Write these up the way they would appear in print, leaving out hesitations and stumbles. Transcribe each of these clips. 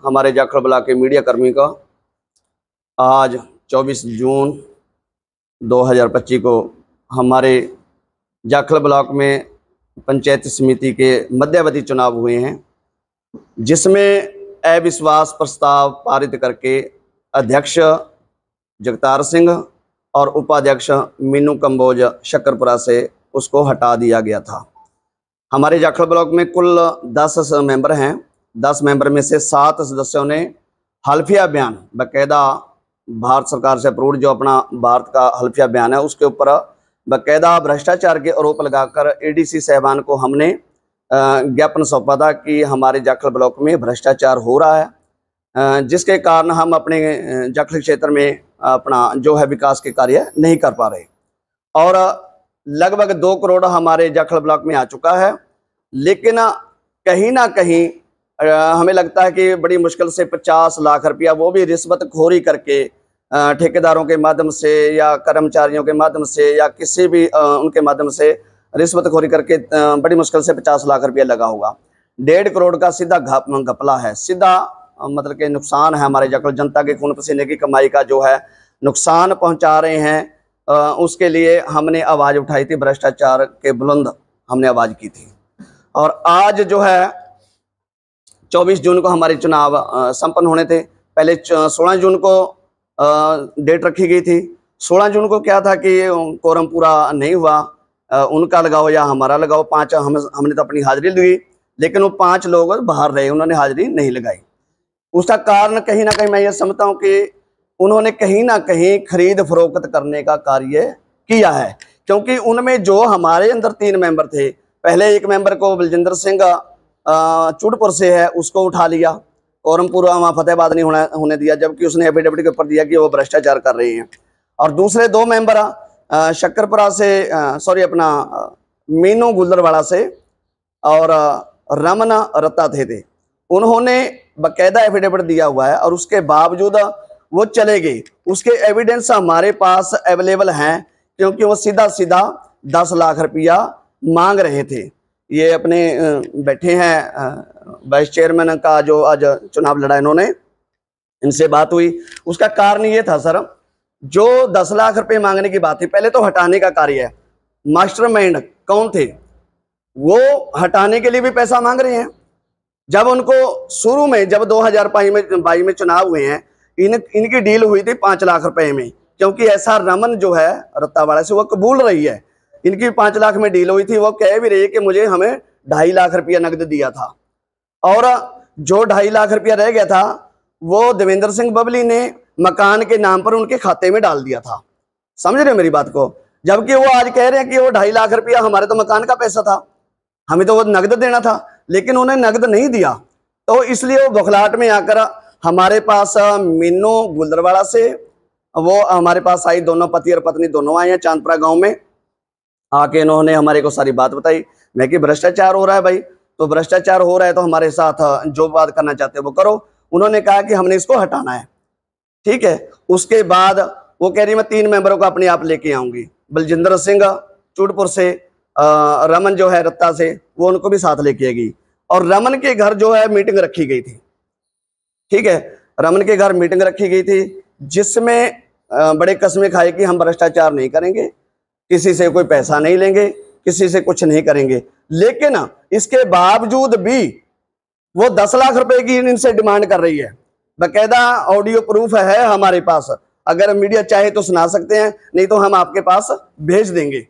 हमारे जाखल ब्लॉक के मीडिया कर्मी का आज 24 जून 2025 को हमारे जाखल ब्लॉक में पंचायत समिति के मध्यावधि चुनाव हुए हैं, जिसमें अविश्वास प्रस्ताव पारित करके अध्यक्ष जगतार सिंह और उपाध्यक्ष मीनू कंबोज शक्करपुरा से उसको हटा दिया गया था। हमारे जाखल ब्लॉक में कुल 10 मेंबर हैं। 10 मेंबर में से 7 सदस्यों ने हल्फिया बयान बाकायदा भारत सरकार से अप्रूव्ड जो अपना भारत का हल्फिया बयान है उसके ऊपर बाकायदा भ्रष्टाचार के आरोप लगाकर एडीसी साहबान को हमने ज्ञापन सौंपा था कि हमारे जाखल ब्लॉक में भ्रष्टाचार हो रहा है, जिसके कारण हम अपने जाखल क्षेत्र में अपना जो है विकास के कार्य नहीं कर पा रहे। और लगभग 2 करोड़ हमारे जाखल ब्लॉक में आ चुका है, लेकिन कहीं ना कहीं हमें लगता है कि बड़ी मुश्किल से 50 लाख रुपया वो भी रिश्वतखोरी करके ठेकेदारों के माध्यम से या कर्मचारियों के माध्यम से या किसी भी उनके माध्यम से रिश्वतखोरी करके बड़ी मुश्किल से 50 लाख रुपया लगा होगा। 1.5 करोड़ का सीधा घपला है, सीधा मतलब कि नुकसान है। हमारे जाखल जनता के खून पसीने की कमाई का जो है नुकसान पहुंचा रहे हैं, उसके लिए हमने आवाज़ उठाई थी, भ्रष्टाचार के बुलंद हमने आवाज़ की थी। और आज जो है 24 जून को हमारे चुनाव संपन्न होने थे। पहले 16 जून को डेट रखी गई थी। 16 जून को क्या था कि कोरम पूरा नहीं हुआ, उनका लगाओ या हमारा लगाओ, 5 हमने तो अपनी हाजिरी दी, लेकिन वो 5 लोग बाहर रहे, उन्होंने हाजिरी नहीं लगाई। उसका कारण कहीं ना कहीं मैं ये समझता हूँ कि उन्होंने कहीं ना कहीं खरीद फरोख्त करने का कार्य किया है, क्योंकि उनमें जो हमारे अंदर 3 मेंबर थे, पहले एक मेंबर को बलजिंदर सिंह चूड़पुर से है उसको उठा लिया, कोरमपुरा वहाँ फतेहाबाद नहीं होने दिया, जबकि उसने एफिडेविट के ऊपर दिया कि वो भ्रष्टाचार कर रहे हैं। और दूसरे 2 मेंबर शक्करपुरा से सॉरी अपना मीनू गुजरवाड़ा से और रमन रत्ता थे, उन्होंने बाकायदा एफिडेविट दिया हुआ है और उसके बावजूद वो चले गए। उसके एविडेंस हमारे पास अवेलेबल हैं, क्योंकि वो सीधा 10 लाख रुपया मांग रहे थे। ये अपने बैठे हैं वाइस चेयरमैन का जो आज चुनाव लड़ा, इन्होंने इनसे बात हुई। उसका कारण ये था सर, जो 10 लाख रुपए मांगने की बात थी, पहले तो हटाने का कार्य है। मास्टरमाइंड कौन थे, वो हटाने के लिए भी पैसा मांग रहे हैं। जब उनको शुरू में जब 2022 में चुनाव हुए हैं, इनकी डील हुई थी 5 लाख रुपए में, क्योंकि ऐसा रमन जो है रत्तावाड़ा से वो कबूल रही है। इनकी 5 लाख में डील हुई थी, वो कह भी रही है कि मुझे हमें 2.5 लाख रुपया नकद दिया था, और जो 2.5 लाख रुपया रह गया था वो देवेंद्र सिंह बबली ने मकान के नाम पर उनके खाते में डाल दिया था। समझ रहे हो मेरी बात को? जबकि वो आज कह रहे हैं कि वो 2.5 लाख रुपया हमारे तो मकान का पैसा था, हमें तो वो नकद देना था, लेकिन उन्हें नकद नहीं दिया। तो इसलिए वो बौखलाहट में आकर हमारे पास मीनू गुजरवाड़ा से वो हमारे पास आई, दोनों पति और पत्नी दोनों आए हैं चांदपुरा गांव में। आके इन्होंने हमारे को सारी बात बताई। मैं कि भ्रष्टाचार हो रहा है भाई, तो भ्रष्टाचार हो रहा है तो हमारे साथ जो बात करना चाहते हो वो करो। उन्होंने कहा कि हमने इसको हटाना है, ठीक है। उसके बाद वो कह रही मैं 3 मेंबरों को अपने आप लेके आऊंगी, बलजिंदर सिंह चूड़पुर से, रमन जो है रत्ता से, वो उनको भी साथ लेके आएगी। और रमन के घर जो है मीटिंग रखी गई थी, ठीक है, रमन के घर मीटिंग रखी गई थी, जिसमें बड़े कस्में खाए कि हम भ्रष्टाचार नहीं करेंगे, किसी से कोई पैसा नहीं लेंगे, किसी से कुछ नहीं करेंगे। लेकिन इसके बावजूद भी वो 10 लाख रुपए की इनसे डिमांड कर रही है। बाकायदा ऑडियो प्रूफ है हमारे पास, अगर मीडिया चाहे तो सुना सकते हैं, नहीं तो हम आपके पास भेज देंगे,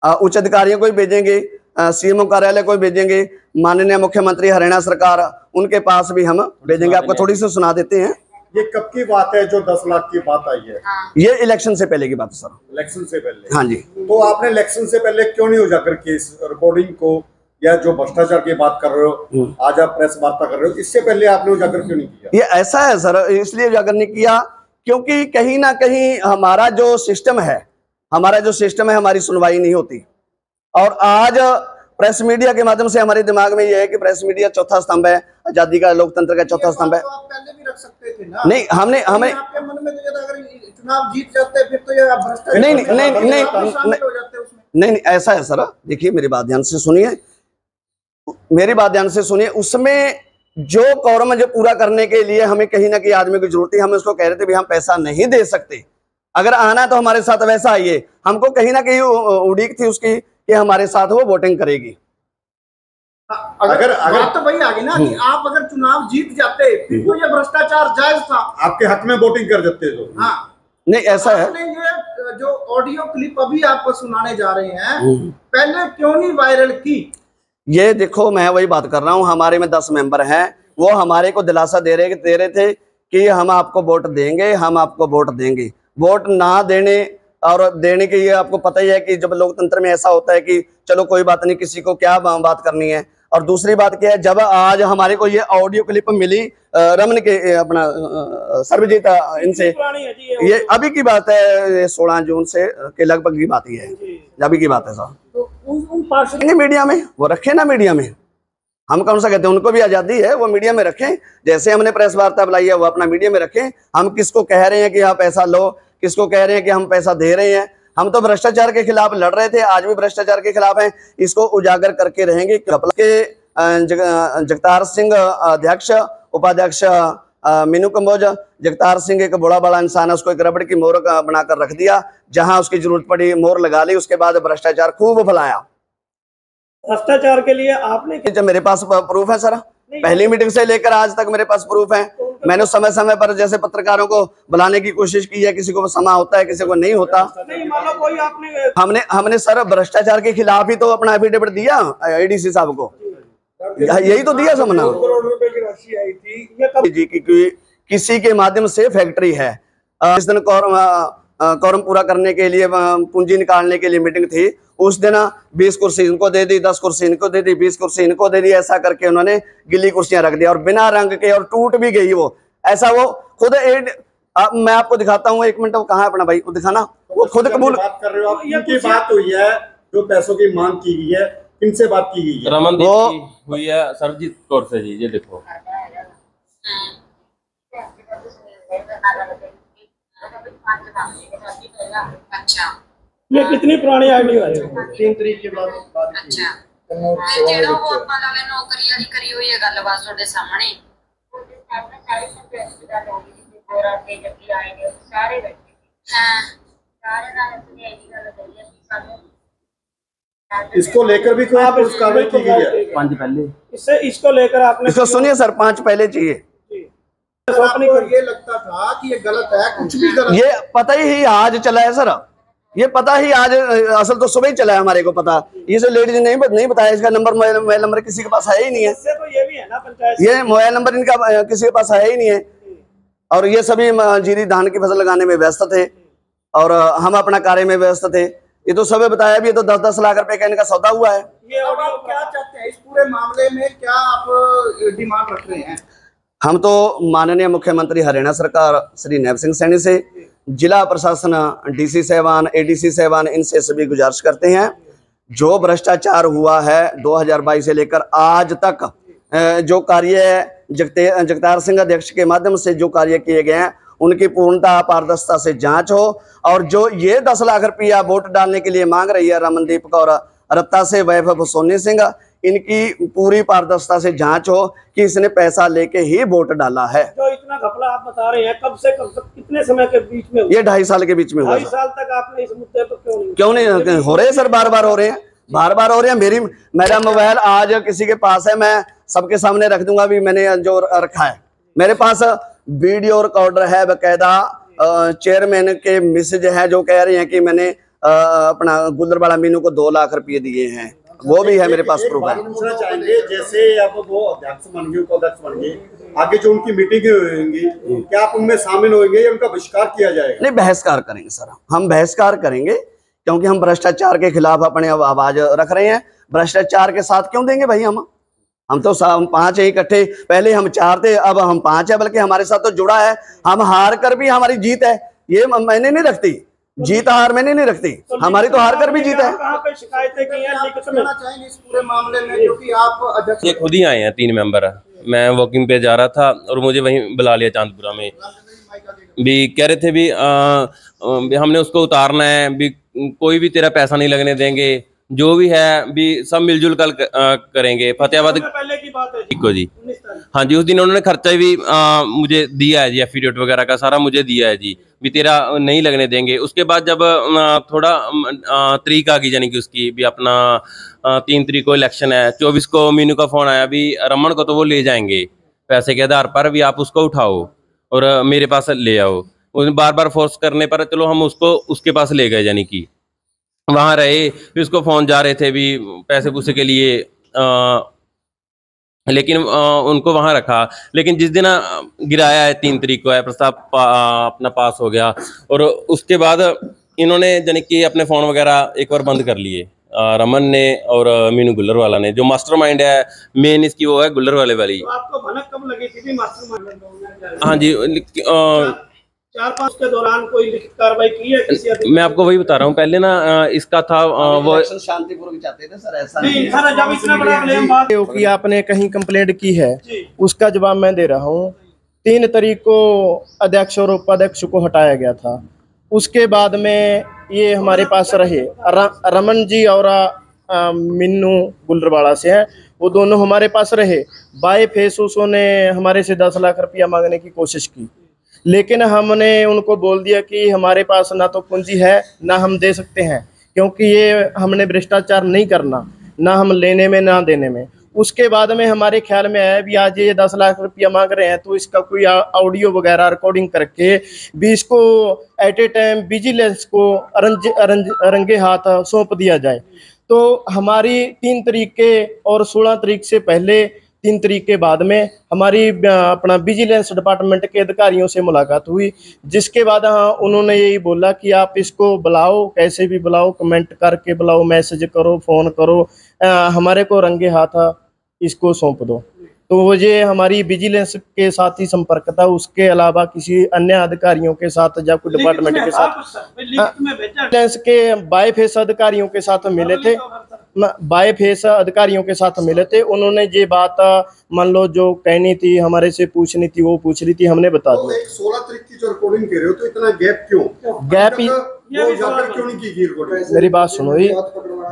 उच्च अधिकारियों को भी भेजेंगे, सीएमओ कार्यालय को भी भेजेंगे, माननीय मुख्यमंत्री हरियाणा सरकार उनके पास भी हम भेजेंगे। आपको थोड़ी सी सुना देते हैं। ये कब की बात है जो 10 लाख की बात आई है? ये इलेक्शन से पहले की बात है सर। इलेक्शन से पहले? हाँ जी। तो आपने इलेक्शन से पहले क्यों नहीं उजागर की इस रिकॉर्डिंग को, या जो भ्रष्टाचार की बात कर रहे हो, आज आप प्रेस वार्ता कर रहे हो, इससे पहले आपने उजागर क्यों नहीं किया? ये ऐसा है सर, इसलिए उजागर नहीं किया क्योंकि कहीं ना कहीं हमारा जो सिस्टम है हमारी सुनवाई नहीं होती। और आज प्रेस मीडिया के माध्यम से हमारे दिमाग में ये है कि प्रेस मीडिया चौथा स्तंभ है, आजादी का, लोकतंत्र का चौथा स्तंभ है। तो आप पहले भी रख सकते थे ना? नहीं, हमें आपके मन में तो अगर चुनाव जीत जाते फिर तो ये भ्रष्टाचार नहीं, ऐसा है सर। देखिए मेरी बात ध्यान से सुनिए, उसमें जो कौरम जो पूरा करने के लिए हमें कहीं ना कहीं आदमी की जरूरत है, हम उसको कह रहे थे भी हम पैसा नहीं दे सकते, अगर आना तो हमारे साथ वैसा आइए। हमको कहीं ना कहीं उड़ीक थी उसकी कि हमारे साथ वो वोटिंग करेगी। अगर बात तो वही आ गई ना कि आप अगर चुनाव जीत जाते फिर तो ये भ्रष्टाचार जायज था, आपके हक में वोटिंग कर देते तो। हाँ नहीं ऐसा है, आपने ये जो ऑडियो क्लिप अभी आपको सुनाने जा रहे हैं पहले क्यों नहीं वायरल की? ये देखो मैं वही बात कर रहा हूँ, हमारे में 10 मेंबर हैं, वो हमारे को दिलासा दे रहे थे कि हम आपको वोट देंगे, हम आपको वोट देंगे। वोट ना देने और देने के, ये आपको पता ही है कि जब लोकतंत्र में ऐसा होता है कि चलो कोई बात नहीं, किसी को क्या बात करनी है। और दूसरी बात क्या है, जब आज हमारे को ये ऑडियो क्लिप मिली रमन के अपना सर्वजीत इनसे, ये अभी की बात है, 16 जून से के लगभग की बात ही है, अभी की बात है साहब। तो मीडिया में वो रखे ना, मीडिया में हम कौन सा कहते हैं, उनको भी आजादी है, वो मीडिया में रखें, जैसे हमने प्रेस वार्ता बुलाई है वो अपना मीडिया में रखें। हम किसको कह रहे हैं कि आप पैसा लो, किसको कह रहे हैं कि हम पैसा दे रहे हैं? हम तो भ्रष्टाचार के खिलाफ लड़ रहे थे, आज भी भ्रष्टाचार के खिलाफ हैं, इसको उजागर करके रहेंगे। के जगतार सिंह अध्यक्ष, उपाध्यक्ष मीनू कंबोज, जगतार सिंह एक बड़ा इंसान है, उसको एक रबड़ की मोहर बनाकर रख दिया, जहां उसकी जरूरत पड़ी मोहर लगा ली, उसके बाद भ्रष्टाचार खूब फैलाया। भ्रष्टाचार के लिए आपने, जब मेरे पास प्रूफ है सर, पहली मीटिंग से लेकर आज तक मेरे पास प्रूफ है। मैंने समय समय पर जैसे पत्रकारों को बुलाने की कोशिश की है, किसी को समय होता है, किसी को नहीं होता। नहीं मानो कोई आपने, हमने सर भ्रष्टाचार के खिलाफ ही तो अपना एफिडेविट दिया एडीसी साहब को, यही तो दिया समझना की राशि आई थी जी की किसी के माध्यम से फैक्ट्री है। इस दिन कॉरम पूरा करने के लिए, पूंजी निकालने के लिए मीटिंग थी, उस दिन 20 कुर्सी इनको दे दी, 10 कुर्सी इनको दे दी, 20 कुर्सी इनको दे दी, ऐसा करके उन्होंने गिल्ली कुर्सियां रख दिया और बिना रंग के, और टूट भी गई वो, ऐसा वो खुद मैं आपको दिखाता हूँ, 1 मिनट, वो कहाँ है अपना भाई, वो दिखाना, वो खुद कबूल बात कर रहे हो आप, इनकी बात हुई है जो पैसों की मांग की गई है, किनसे बात की गई है? रमनदीप की हुई है सरजीत कौर से जी, ये देखो। अच्छा, ये कितनी पुरानी आईडी है? 3 तरीक के बाद अच्छा, जेड़ा वो अपना वाले नौकरी वाली करी हुई है गलबात ਤੁਹਾਡੇ ਸਾਹਮਣੇ इसको लेकर भी कोई पुलिस कार्रवाई की गई है? 5 पहले इसको लेकर आपने, इसको सुनिए सर, 5 पहले चाहिए। आपको ये लगता था कि ये गलत है, कुछ भी गलत, ये पता ही आज चला है सर, ये पता ही आज, असल तो सुबह ही चला है, हमारे को पता, ये जो लेडीज नहीं बताया, इसका नंबर, मोबाइल नंबर किसी के पास है ही नहीं है, इससे तो ये भी है ना पंचायत, ये मोबाइल नंबर इनका किसी के पास है ही नहीं है। और ये सभी जीरी धान की फसल लगाने में व्यस्त थे और हम अपना कार्य में व्यस्त थे। ये तो सब बताया भी, ये तो 10-10 लाख रुपए का इनका सौदा हुआ है। ये अब आप क्या चाहते हैं इस पूरे मामले में, क्या आप डिमांड रख रहे हैं? हम तो माननीय मुख्यमंत्री हरियाणा सरकार श्री नैब सिंह सैनी से, जिला प्रशासन, डीसी साहबान, एडीसी साहबान, इनसे सभी गुजारिश करते हैं, जो भ्रष्टाचार हुआ है 2022 से लेकर आज तक, जो कार्य जगतार सिंह अध्यक्ष के माध्यम से जो कार्य किए गए हैं, उनकी पूर्णता पारदर्शिता से जांच हो। और जो ये 10 लाख रुपया वोट डालने के लिए मांग रही है रमनदीप कौर रत्ता से वैभव सोनी सिंह, इनकी पूरी पारदर्शिता से जांच हो कि इसने पैसा लेके ही वोट डाला है। जो इतना घपला आप बता रहे हैं, कब से कितने समय के बीच में हुआ? ये 2.5 साल के बीच में हुआ। 2.5 साल तक आपने इस मुद्दे पर क्यों नहीं हो रहे सर? बार बार हो रहे हैं, बार बार हो रहे हैं। मेरा मोबाइल आज किसी के पास है, मैं सबके सामने रख दूंगा भी, मैंने जो रखा है मेरे पास वीडियो रिकॉर्डर है बकायदा। चेयरमैन के मैसेज है जो कह रहे हैं कि मैंने अपना गुलरवाला मीनू को 2 लाख रुपये दिए हैं, वो भी है मेरे पास प्रूफ है। पूछना चाहेंगे, जैसे अब वो अध्यक्ष बन गए, उपाध्यक्ष बन गए, आगे जो उनकी मीटिंगें होंगी, क्या आप उनमें शामिल होंगे या उनका बहिष्कार किया जाएगा? नहीं, बहिष्कार करेंगे सर, हम बहिष्कार करेंगे, क्योंकि हम भ्रष्टाचार के खिलाफ अपने आवाज रख रहे हैं। भ्रष्टाचार के साथ क्यों देंगे भाई? हम तो 5 है इकट्ठे, पहले हम 4 थे, अब हम 5 है, बल्कि हमारे साथ तो जुड़ा है। हम हार कर भी हमारी जीत है, ये मैंने नहीं रखती, जीत हार मैंने नहीं रखती, हमारी तो हार कर भी जीत है। कहां पे शिकायतें की हैं लिखित में? चाहेंगे इस पूरे मामले में, क्योंकि आप अध्यक्ष, ये खुद ही आए हैं 3 मेंबर। मैं वॉकिंग पे जा रहा था और मुझे वहीं बुला लिया चांदपुरा में, भी कह रहे थे भी हमने उसको उतारना है, भी कोई भी तेरा पैसा नहीं लगने देंगे, जो भी है भी सब मिलजुल कर करेंगे। फतेहाबाद पहले की बात है। तारीख को जी। 19 तारीख। हाँ जी, उस दिन उन्होंने खर्चा भी मुझे दिया है जी, एफिडेविट वगैरह का सारा मुझे दिया है जी, भी तेरा नहीं लगने देंगे। उसके बाद जब थोड़ा तरीक आ गई, यानी कि उसकी भी अपना 3 तरीक को इलेक्शन है, 24 को मीनू का फ़ोन आया भी रमन को तो वो ले जाएंगे पैसे के आधार पर, भी आप उसको उठाओ और मेरे पास ले आओ। उसने बार बार फोर्स करने पर चलो हम उसको उसके पास ले गए, यानी कि वहाँ रहे। फिर उसको फ़ोन जा रहे थे भी पैसे पूसे के लिए, लेकिन उनको वहाँ रखा। लेकिन जिस दिन गिराया है 3 तरीक को है प्रस्ताव अपना पास हो गया, और उसके बाद इन्होंने यानी कि अपने फ़ोन वगैरह एक बार बंद कर लिए, रमन ने और मीनू गुल्लर वाला ने। जो मास्टरमाइंड है मेन इसकी वो है गुल्लर वाले वाली। तो आपको भनक कब लगी थी मास्टरमाइंड? हाँ जी, 4-5 के दौरान कोई लिखित कार्रवाई की है किसी अधिकारी? मैं आपको वही बता रहा हूँ। पहले ना इसका था वो इलेक्शन शांतिपूर्वक चाहते थे सर, ऐसा नहीं सर, जब इतना बड़ा ब्लेम बात कि आपने कहीं कंप्लेंट की है, जी। उसका जवाब मैं दे रहा हूँ। 3 तारीख को अध्यक्ष और उपाध्यक्ष को हटाया गया था। उसके बाद में ये हमारे पास रहे, रमन जी और मिन्नू गुलरवाड़ा से हैं, वो दोनों हमारे पास रहे। बाय फेस उन्होंने हमारे से 10 लाख रुपया मांगने की कोशिश की, लेकिन हमने उनको बोल दिया कि हमारे पास ना तो पूंजी है ना हम दे सकते हैं, क्योंकि ये हमने भ्रष्टाचार नहीं करना, ना हम लेने में ना देने में। उसके बाद में हमारे ख्याल में आया भी आज ये 10 लाख रुपया मांग रहे हैं, तो इसका कोई ऑडियो वगैरह रिकॉर्डिंग करके भी इसको एट ए टाइम विजिलेंस को रंगे हाथ सौंप दिया जाए। तो हमारी 3 तारीख के और 16 तारीख से पहले 3 तारीख के बाद में हमारी अपना विजिलेंस डिपार्टमेंट के अधिकारियों से मुलाकात हुई, जिसके बाद उन्होंने यही बोला कि आप इसको बुलाओ, कैसे भी बुलाओ, कमेंट करके बुलाओ, मैसेज करो, फ़ोन करो, हमारे को रंगे हाथ इसको सौंप दो। तो वो ये हमारी विजिलेंस के साथ ही संपर्क था, उसके अलावा किसी अन्य अधिकारियों के साथ या कोई डिपार्टमेंट के साथ विजिलेंस के बाय फेस अधिकारियों के साथ मिले थे, बाय फेस अधिकारियों के साथ मिले थे। उन्होंने ये बात मान लो जो कहनी थी, हमारे से पूछनी थी, वो पूछ रही थी, हमने बता तो दिया। 16 तारीख की जो रिकॉर्डिंग कर रहे हो, तो इतना गैप क्यों? गैप ही वो जाकर क्यों नहीं की रिकॉर्डिंग? मेरी बात सुनो,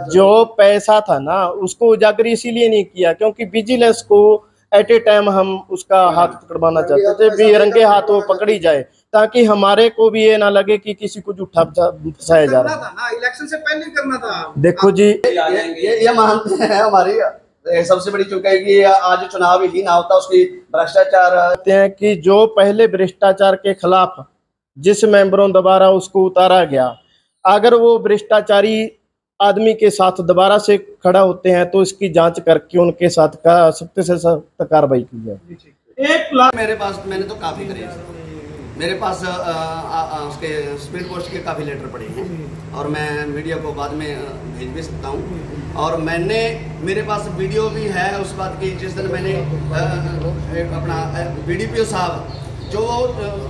जो पैसा था ना उसको उजागर इसीलिए नहीं किया क्योंकि विजिलेंस को एट ए टाइम हम उसका हाथ पकड़वाना चाहते थे, भी रंगे हाथ वो पकड़ी जाए, ताकि हमारे को भी ये ना लगे कि किसी को झूठा फंसाया जा रहा है। ना इलेक्शन से पहले करना था। देखो जी, ये मानते हैं हमारी सबसे बड़ी चूक है कि आज चुनाव ही ना होता, उसकी भ्रष्टाचार कहते हैं कि जो पहले भ्रष्टाचार के खिलाफ जिस मेंबरों द्वारा उसको उतारा गया, अगर वो भ्रष्टाचारी आदमी के साथ दोबारा से खड़ा होते हैं तो इसकी जांच करके उनके साथ का सख्त से सख्त कार्रवाई की जाए। 1 लाख मेरे पास मैंने तो काफ़ी करे, मेरे पास उसके स्पीड पोस्ट के काफ़ी लेटर पड़े हैं और मैं मीडिया को बाद में भेज भी सकता हूँ। और मैंने मेरे पास वीडियो भी है उस बात की, जिस दिन मैंने अपना BDPO साहब जो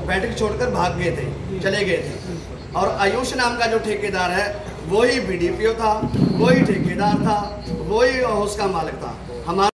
बैठक छोड़कर भाग गए थे, चले गए थे, और आयुष नाम का जो ठेकेदार है वही BDPO था, वही ठेकेदार था, वही उसका मालिक था। हमारा